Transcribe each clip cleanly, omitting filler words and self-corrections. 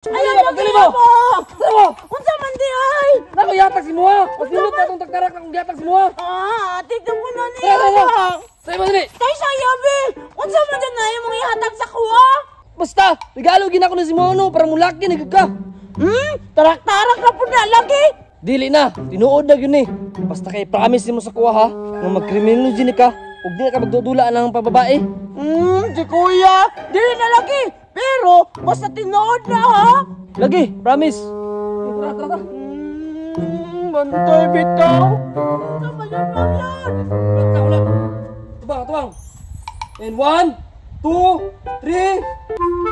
Ayaw mo gila mo! Unsa man di ay? Ako yatag si Mua! Pasinot na itong tagtarak akong yatag si Mua! Tignan mo na niya! Sa'yo mo dali! Tay sayo, be! Unsa man dyan na yung mga ihatag sa kuha? Basta! Regalo gina ko na si Mua no para mulaki na ka! Tarak-tarak na po na lagi! Dili na! Tinuod na yun eh! Basta kay promise mo sa kuha ha nga mag-criminology ni ka huwag di na ka magdudulaan ng pababae! Si kuya! Dili na lagi! Pero basta tinood na ha! Lagi! Promise! Tara, tara, tara! Bantay bitaw! Sama yan lang yan! Ulat! Tubang, tubang! And 1, 2, 3,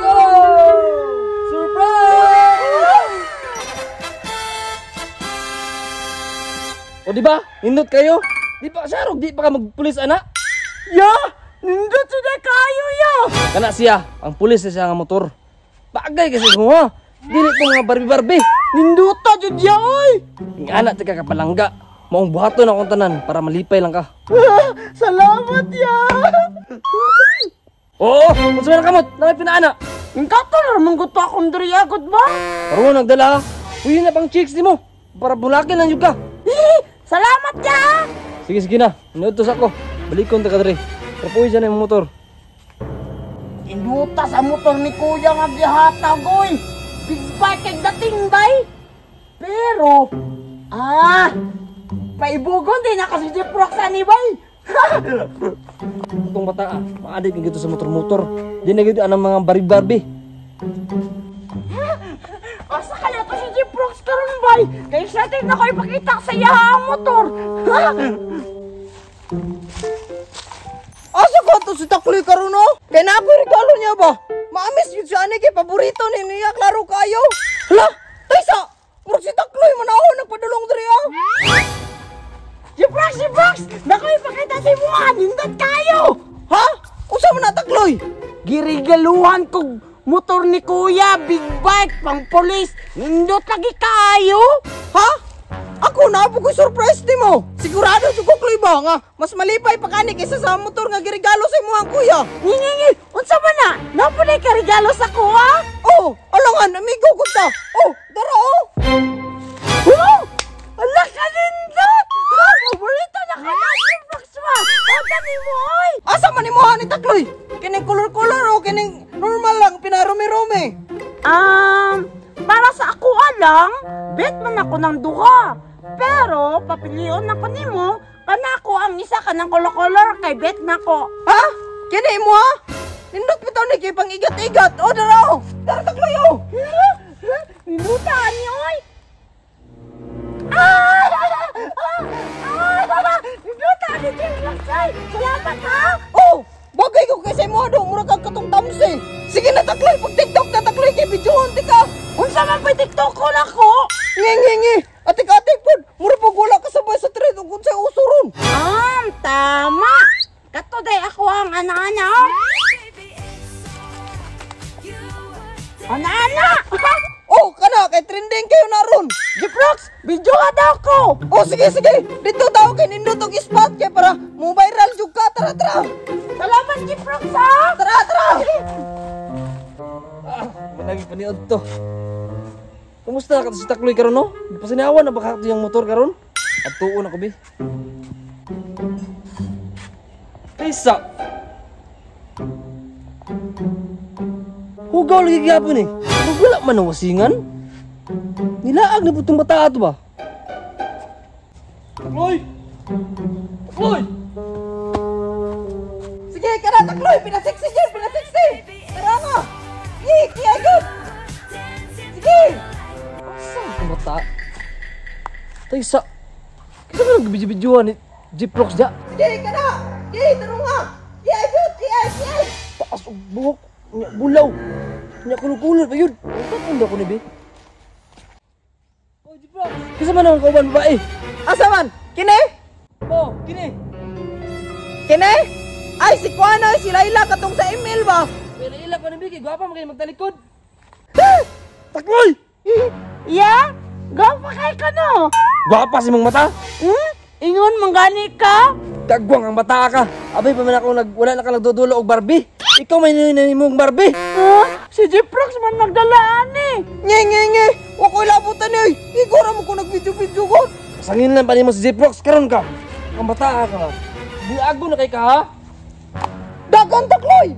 go! Surprise! O diba? Nindot kayo? Di pa siya, di pa ka magpulis anak? Ya! Nindot sila kayo ya! Kana siya, ang pulis na siya nga motor. Bagay kasi mo ha. Dili ko mga Barbie-Barbie. Ninduta jud ya oy! Ang anak tika kapalangga. Maong buhaton akong tanan para malipay lang ka. Salamat ya! Oo! Kung sa mga kamot, nakay pinaana. Ingkatol ramang gusto akong diriagot ba? Pero nagdala ha. Uy na pang chicks di mo. Para bulakin lang yung ka. Salamat ya! Sige, sige na. Inuutos ako. Balikon ta ka dre. Trapuhi dyan yung motor. Induta sa motor ni kuya nga gihatag oy! Big bike kay dating bay! Pero, paibugon din ako si Jeep Roxanne ni bay! Itong bata ah, maadik yung gito sa motor-motor. Di na gito anang mga Barbie-Barbie. Asa ka na to si Jeep Rox karon bay? Kaya sa atin na ko ipakita sa iya ang motor! Asa ko to si Takloy karon no? Kay na ako regalo niya ba? Maamis yun siya ani kay paborito ni niya klaro kayo. Hala, Taysa, murag si Takloy manahon nagpadulong diri ah. Jeep Rox! Naku ipakita sa mo nindot kayo! Ha? Unsa man na Takloy? Girigaluhan kog motor ni kuya, big bike, pang polis, nindot lagi kayo! Ha? Ako na po ko surprise ni mo. Sigurado jud ko Kloy ba nga mas malipay pa kani kaysa sa motor nga girigalo sa imong kuya. Ngingingi, unsa man na? Napunay ka regalo sa kuha? Oh, alangan amigo ko ta. Oh, dara oh. Wow! Ala ka nindot! Paborito na ka na si Proxma! Ata ni mo oy! Asa man imo ni Takloy? Kining color o kining normal lang pinarumi-rumi? Para sa ako lang, bet man ako ng duha. Pero, papilion ako nimo, kanako ang isa ka ng color kay bet nako. Ha? Kini mo ha? Nindot bitaw ni kay pang igat-igat. O dara oh. Dara Takloy oh. Ninutaan niyo oy! Ninutaan ni Jim Laksay! Salamat ha! Oh, bagay ko kasi mo do mura kag katong tamsi. Sige na Takloy, pag TikTok na Takloy kay videoon ti ka. Unsa man pa TikTok ko nako? Ngi. Atik-atik pod. Mura pag wala ka sabay sa trend ug unsay usuron. Tama! Kato day ako ang ana-ana. Ana-ana! Oh, kana kay trending kayo naron. Jeep Rox, video ka daw ko! Oh, sige. Dito daw kay nindot og spot kay para mo viral jud ka. Tara. Salamat Jeep Rox ha! Tara. Managi paniod to. Kumusta ka si Takloy karon no? Di pa sinawan na baka yung motor karon? At tuon ako bi. Taysa. Hugaw lagi gyapon eh. Wala man ang wasingan. Nilaag na putong bata ato ba? Takloy! Sige, kana Takloy, pinasexy dyan, pinasexy. Tara nga. Agad. Sige. Saan itong bata? Taysa. Kaya ka nagbidyo-bidyohan ni Jeep Rox dya? Sige, kana. Taro nga. Agad. Taas o buhok. Nya bulaw. Nya kulul-kulul pa yun. Ang tatanda ko ni Be. Oh, Jeep Rox. Kasi man ang kauban babae. Asa man? Kini? Oh, kini. Kini? Ay, si Kuana, si Laila katong sa email ba? Pero ilang ko ni Be. Gwapa mo kayo magtalikod. Takloy! Ya? Gapa kay ka no? Gwapa si mong mata. Ingon manggani ka? Dagwang ang bata ka. Abay pa man ako wala na ka nagdudulo og Barbie. Ikaw may nanimong Barbie. Ha? Si Jiprox man nagdalaan eh. Nge. Wa ko ilabutan ni. Igora mo ko nag-video-video ko. Sangin lang pa nimo si Jiprox karon ka. Ang bata ka. Buago na kay ka ha. Dagan takloy.